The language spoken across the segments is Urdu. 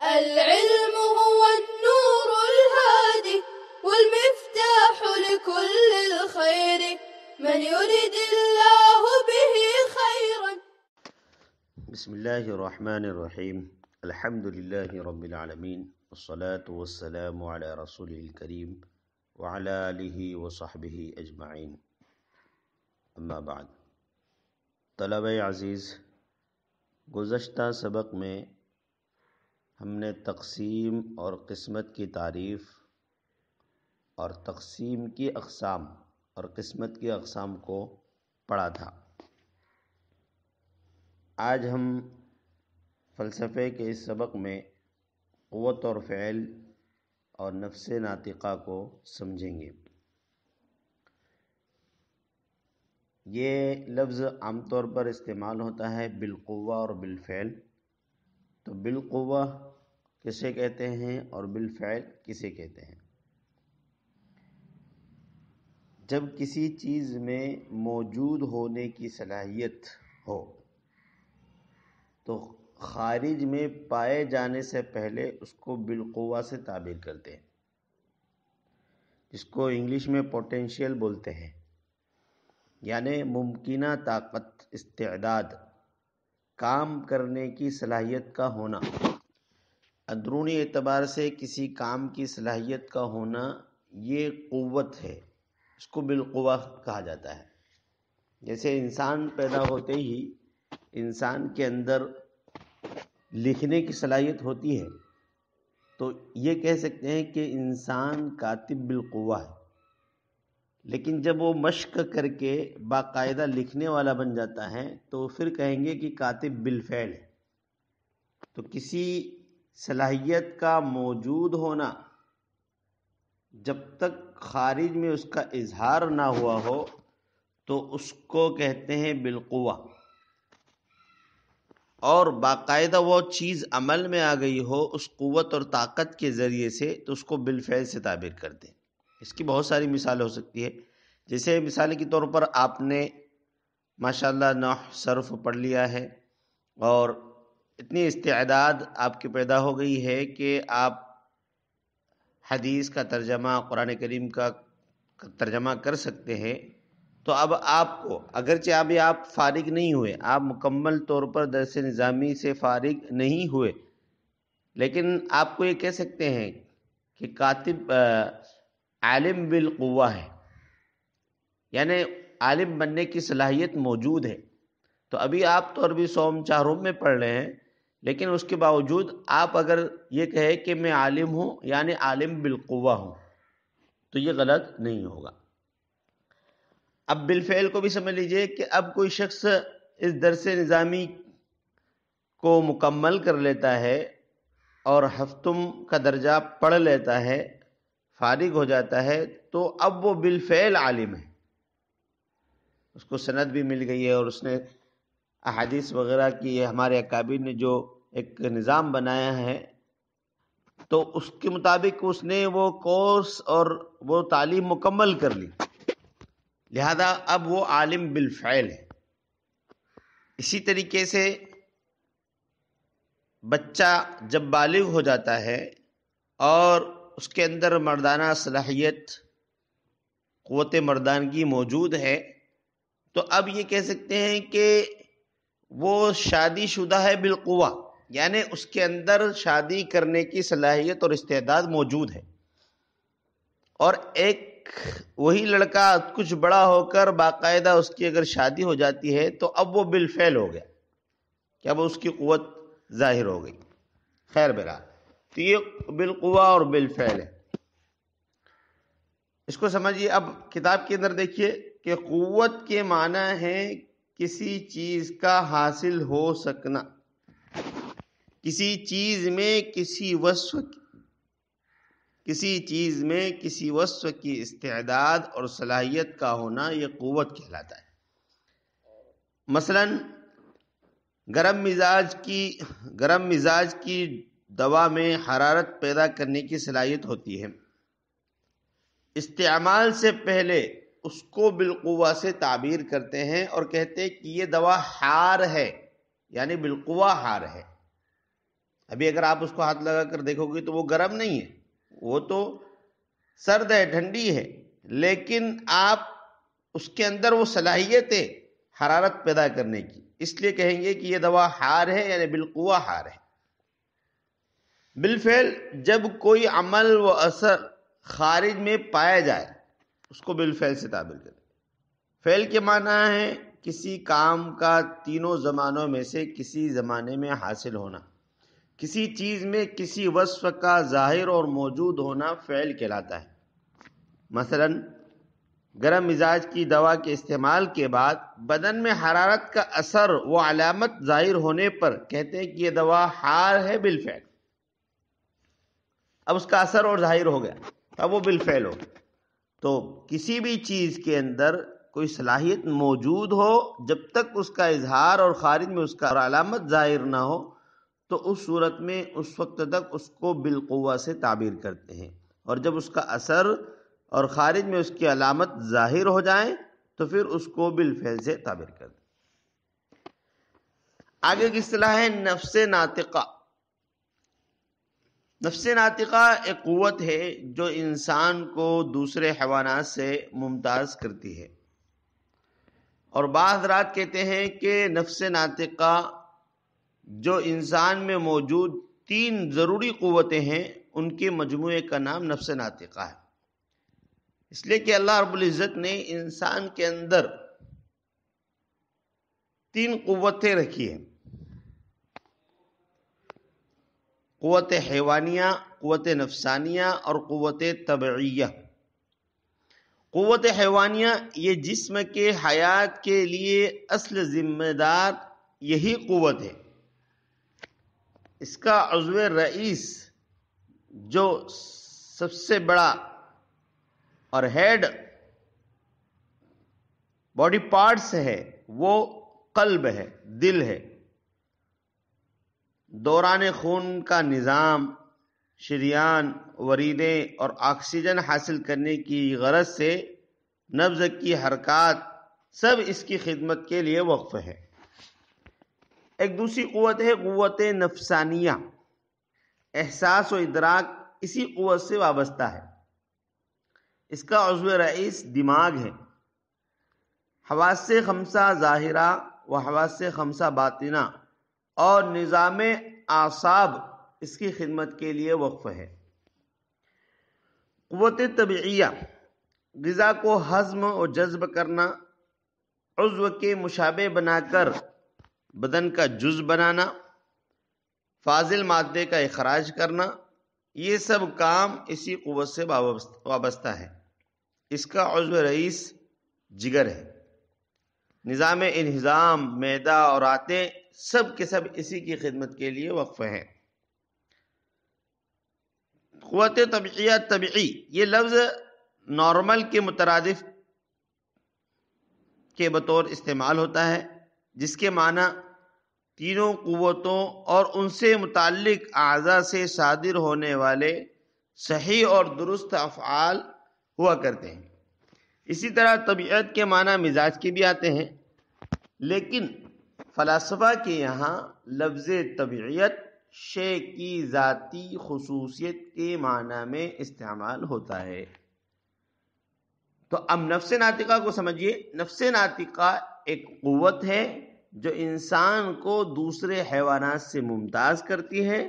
العلم هو النور الهادي والمفتاح لكل الخير من يرد الله به خيرا. بسم الله الرحمن الرحيم. الحمد لله رب العالمين والصلاة والسلام على رسوله الكريم وعلى آله وصحبه أجمعين. اما بعد، طلبہ عزیز، گزشتہ سبق میں ہم نے تقسیم اور قسمت کی تعریف اور تقسیم کی اقسام اور قسمت کی اقسام کو پڑھا تھا۔ آج ہم فلسفے کے اس سبق میں قوت اور فعل اور نفس ناطقہ کو سمجھیں گے۔ یہ لفظ عام طور پر استعمال ہوتا ہے بالقوہ اور بالفعل۔ تو بالقوہ کسے کہتے ہیں اور بالفعل کسے کہتے ہیں؟ جب کسی چیز میں موجود ہونے کی صلاحیت ہو تو خارج میں پائے جانے سے پہلے اس کو بالقوہ سے تعبیر کرتے ہیں، جس کو انگلش میں پوٹینشیل بولتے ہیں، یعنی ممکنہ طاقت، استعداد، کام کرنے کی صلاحیت کا ہونا۔ اندرونی اعتبار سے کسی کام کی صلاحیت کا ہونا یہ قوت ہے، اس کو بالقوہ کہا جاتا ہے۔ جیسے انسان پیدا ہوتے ہی انسان کے اندر لکھنے کی صلاحیت ہوتی ہے، تو یہ کہہ سکتے ہیں کہ انسان کاتب بالقوہ ہے، لیکن جب وہ مشق کر کے باقاعدہ لکھنے والا بن جاتا ہے تو پھر کہیں گے کہ کاتب بالفعل ہے۔ تو کسی صلاحیت کا موجود ہونا جب تک خارج میں اس کا اظہار نہ ہوا ہو تو اس کو کہتے ہیں بالقوہ، اور باقاعدہ وہ چیز عمل میں آ گئی ہو اس قوت اور طاقت کے ذریعے سے تو اس کو بالفعل سے تعبیر کرتے ہیں۔ اس کی بہت ساری مثال ہو سکتی ہے، جیسے مثال کے طور پر آپ نے ماشاءاللہ نحو صرف پڑھ لیا ہے اور اتنی استعداد آپ کی پیدا ہو گئی ہے کہ آپ حدیث کا ترجمہ، قرآن کریم کا ترجمہ کر سکتے ہیں۔ تو اب آپ کو اگرچہ ابھی آپ فارغ نہیں ہوئے، آپ مکمل طور پر درس نظامی سے فارغ نہیں ہوئے، لیکن آپ کو یہ کہہ سکتے ہیں کہ کاتب عالم بالقوہ ہے، یعنی عالم بننے کی صلاحیت موجود ہے۔ تو ابھی آپ تو عربی سوم چہارم میں پڑھ رہے ہیں، لیکن اس کے باوجود آپ اگر یہ کہیں کہ میں عالم ہوں، یعنی عالم بالقوہ ہوں، تو یہ غلط نہیں ہوگا۔ اب بالفعل کو بھی سمجھ لیجئے کہ اب کوئی شخص اس درس نظامی کو مکمل کر لیتا ہے اور ہفتم کا درجہ پڑھ لیتا ہے، فارغ ہو جاتا ہے، تو اب وہ بالفعل عالم ہے، اس کو سند بھی مل گئی ہے، اور اس نے احادیث وغیرہ کی ہمارے اکابر نے جو ایک نظام بنایا ہے تو اس کے مطابق اس نے وہ کورس اور وہ تعلیم مکمل کر لی، لہذا اب وہ عالم بالفعل ہے۔ اسی طریقے سے بچہ جب بالغ ہو جاتا ہے اور اس کے اندر مردانہ صلاحیت، قوت مردانگی موجود ہے، تو اب یہ کہہ سکتے ہیں کہ وہ شادی شدہ ہے بالقوہ، یعنی اس کے اندر شادی کرنے کی صلاحیت اور استعداد موجود ہے۔ اور ایک وہی لڑکا کچھ بڑا ہو کر باقاعدہ اس کی اگر شادی ہو جاتی ہے تو اب وہ بالفعل ہو گیا، کہ اب اس کی قوت ظاہر ہو گئی۔ خیر بہرحال، تو یہ بالقوہ اور بالفعل ہے، اس کو سمجھیے۔ اب کتاب کے اندر دیکھیے کہ قوت کے معنی ہے کسی چیز کا حاصل ہو سکنا، کسی چیز میں کسی وصف کی استعداد اور صلاحیت کا ہونا، یہ قوت کہلاتا ہے۔ مثلا گرم مزاج کی دوا میں حرارت پیدا کرنے کی صلاحیت ہوتی ہے، استعمال سے پہلے اس کو بالقوہ سے تعبیر کرتے ہیں اور کہتے ہیں کہ یہ دوا حار ہے، یعنی بالقوہ حار ہے۔ ابھی اگر آپ اس کو ہاتھ لگا کر دیکھو گے تو وہ گرم نہیں ہے، وہ تو سرد ہے، ٹھنڈی ہے، لیکن آپ اس کے اندر وہ صلاحیت ہے حرارت پیدا کرنے کی، اس لیے کہیں گے کہ یہ دوا حار ہے، یعنی بالقوہ حار ہے۔ بالفعل جب کوئی عمل و اثر خارج میں پایا جائے اس کو بالفعل سے تعبیر کریں۔ فعل کے معنی ہے کسی کام کا تینوں زمانوں میں سے کسی زمانے میں حاصل ہونا، کسی چیز میں کسی وصف کا ظاہر اور موجود ہونا فعل کہلاتا ہے۔ مثلا گرم مزاج کی دوا کے استعمال کے بعد بدن میں حرارت کا اثر و علامت ظاہر ہونے پر کہتے ہیں کہ یہ دوا حار ہے بالفعل۔ اب اس کا اثر اور ظاہر ہو گیا، اب وہ بالفعل ہو گیا۔ تو کسی بھی چیز کے اندر کوئی صلاحیت موجود ہو، جب تک اس کا اظہار اور خارج میں اس کا علامت ظاہر نہ ہو تو اس صورت میں اس وقت تک اس کو بالقوہ سے تعبیر کرتے ہیں، اور جب اس کا اثر اور خارج میں اس کی علامت ظاہر ہو جائیں تو پھر اس کو بالفعل سے تعبیر کرتے ہیں۔ آگے کی اصطلاح ہے نفس ناطقہ۔ نفس ناطقہ ایک قوت ہے جو انسان کو دوسرے حیوانات سے ممتاز کرتی ہے، اور بعض حضرات کہتے ہیں کہ نفس ناطقہ جو انسان میں موجود 3 ضروری قوتیں ہیں ان کے مجموعے کا نام نفس ناطقہ ہے، اس لیے کہ اللہ رب العزت نے انسان کے اندر 3 قوتیں رکھی ہیں: قوت حیوانیہ، قوت نفسانیہ اور قوت طبعیہ۔ قوت حیوانیہ یہ جسم کے حیات کے لیے اصل ذمہ دار یہی قوت ہے۔ اس کا عضو رئیس جو سب سے بڑا اور ہیڈ باڈی پارٹس ہے وہ قلب ہے، دل ہے۔ دوران خون کا نظام، شریان، وریدیں اور آکسیجن حاصل کرنے کی غرض سے نبض کی حرکات سب اس کی خدمت کے لیے وقف ہے۔ ایک دوسری قوت ہے قوت نفسانیہ۔ احساس و ادراک اسی قوت سے وابستہ ہے۔ اس کا عضو رئیس دماغ ہے۔ حواس خمسہ ظاہرہ و حواس خمسہ باطنہ اور نظام اعصاب اس کی خدمت کے لیے وقف ہے۔ قوت طبعیہ غذا کو ہضم و جذب کرنا، عضو کے مشابہ بنا کر بدن کا جز بنانا، فاضل مادے کا اخراج کرنا، یہ سب کام اسی قوت سے وابستہ ہے۔ اس کا عضو رئیس جگر ہے۔ نظام انہضام، معدہ اور آتے سب کے سب اسی کی خدمت کے لیے وقف ہیں۔ قوت طبعیہ طبعی یہ لفظ نارمل کے مترادف کے بطور استعمال ہوتا ہے، جس کے معنی تینوں قوتوں اور ان سے متعلق اعضاء سے صادر ہونے والے صحیح اور درست افعال ہوا کرتے ہیں۔ اسی طرح طبیعت کے معنی مزاج کے بھی آتے ہیں، لیکن فلاسفہ کے یہاں لفظ طبیعت شے کی ذاتی خصوصیت کے معنی میں استعمال ہوتا ہے۔ تو اب نفس ناطقہ کو سمجھیے۔ نفس ناطقہ ایک قوت ہے جو انسان کو دوسرے حیوانات سے ممتاز کرتی ہے۔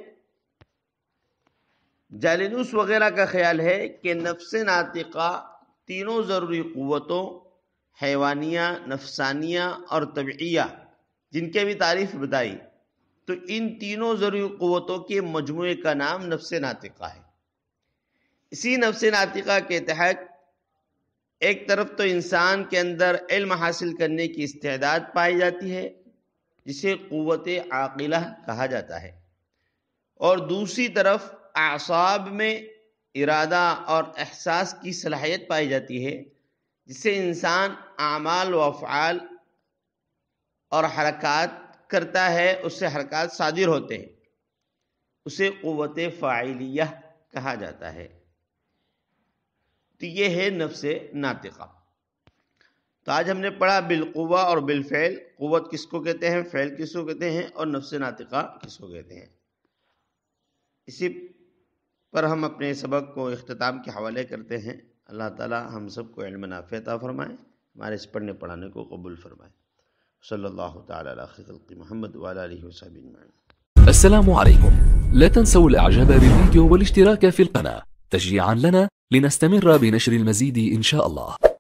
جالینوس وغیرہ کا خیال ہے کہ نفس ناطقہ تینوں ضروری قوتوں حیوانیہ، نفسانیہ اور طبعیہ جن کے بھی تعریف بتائی، تو ان تینوں ضروری قوتوں کے مجموعے کا نام نفس ناطقہ ہے۔ اسی نفس ناطقہ کے تحت ایک طرف تو انسان کے اندر علم حاصل کرنے کی استعداد پائی جاتی ہے جسے قوت عاقلہ کہا جاتا ہے، اور دوسری طرف اعصاب میں ارادہ اور احساس کی صلاحیت پائی جاتی ہے جسے انسان اعمال و افعال اور حرکات کرتا ہے، اس سے حرکات صادر ہوتے ہیں، اسے قوت فاعلیہ کہا جاتا ہے۔ تو یہ ہے نفس ناطقہ۔ تو آج ہم نے پڑھا بالقوہ اور بالفعل، قوت کس کو کہتے ہیں، فعل کس کو کہتے ہیں، اور نفس ناطقہ کس کو کہتے ہیں۔ اسی پر ہم اپنے سبق کو اختتام کے حوالے کرتے ہیں. اللہ تعالی ہم سب کو علم نافع عطا فرمائے، ہمارے اس پڑھنے پڑھانے کو قبول فرمائے. صلی اللہ تعالی علی خیر خلق محمد وعلی آلہ وصحبہ اجمعین. السلام عليكم. لا تنسوا الاعجاب بالفيديو والاشتراك في القناة تشجيعا لنا لنستمر بنشر المزيد إن شاء الله.